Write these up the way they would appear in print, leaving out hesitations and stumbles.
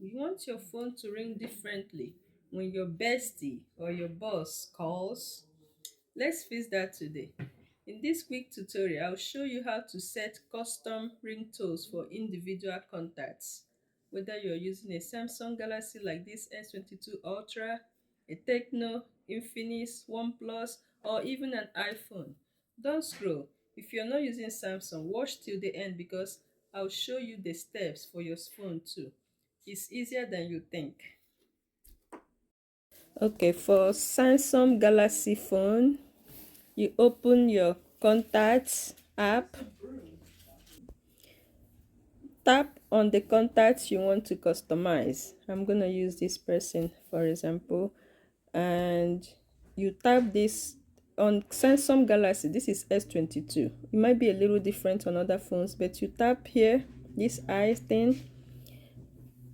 You want your phone to ring differently when your bestie or your boss calls? Let's fix that today. In this quick tutorial, I'll show you how to set custom ringtones for individual contacts. Whether you're using a Samsung Galaxy like this S22 Ultra, a Tecno, Infinix, OnePlus, or even an iPhone. Don't scroll. If you're not using Samsung, watch till the end because I'll show you the steps for your phone too. It's easier than you think. Okay, for Samsung Galaxy phone, you open your contacts app, tap on the contacts you want to customize. I'm going to use this person for example, and you tap this on Samsung Galaxy. This is S22. It might be a little different on other phones, but you tap here, this eye thing.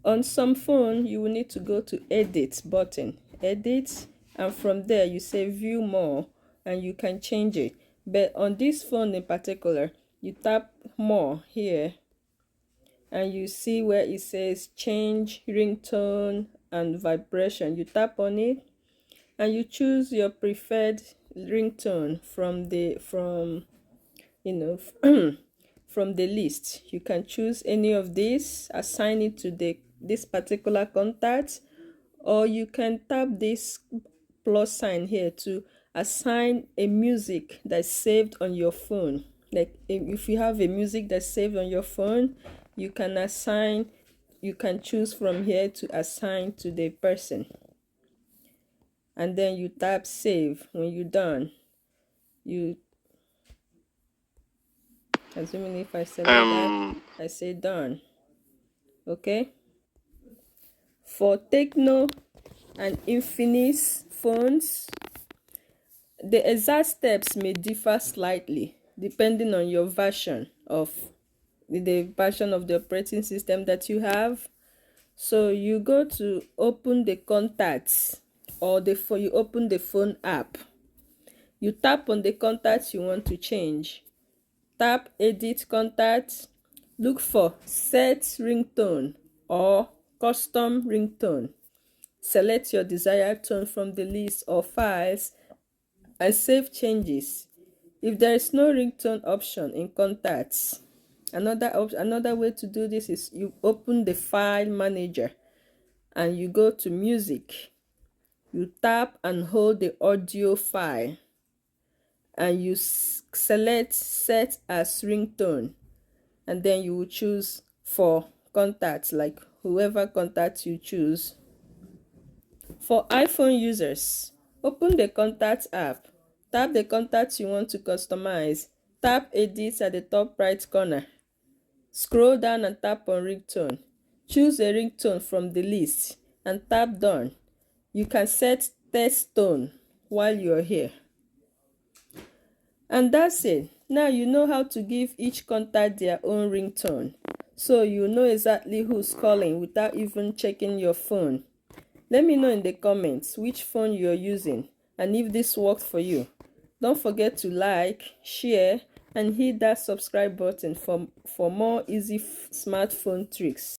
On some phone, you will need to go to edit button, edit, and from there you say view more and you can change it. But on this phone in particular, you tap more here and you see where it says change ringtone and vibration. You tap on it and you choose your preferred ringtone from you know from the list. You can choose any of these, assign it to this particular contact, or you can tap this plus sign here to assign a music that's saved on your phone. Like if you have a music that's saved on your phone, you can choose from here to assign to the person, and then you tap save. When you're done, you assuming if I select that, I say done. Okay, for Tecno and Infinix phones, the exact steps may differ slightly depending on your version of the operating system that you have. So you go to open the contacts, or you open the phone app. You tap on the contacts you want to change. Tap edit contacts. Look for set ringtone or custom ringtone. Select your desired tone from the list or files and save changes. If there is no ringtone option in contacts, another way to do this is you open the file manager and you go to music. You tap and hold the audio file and you select set as ringtone, and then you will choose for contacts, like whoever contacts you choose. For iPhone users, open the Contacts app, tap the contacts you want to customize, tap Edit at the top right corner, scroll down and tap on Ringtone. Choose a ringtone from the list and tap Done. You can set test tone while you're here. And that's it. Now you know how to give each contact their own ringtone, so you know exactly who's calling without even checking your phone. Let me know in the comments which phone you're using and if this worked for you. Don't forget to like, share, and hit that subscribe button for more easy smartphone tricks.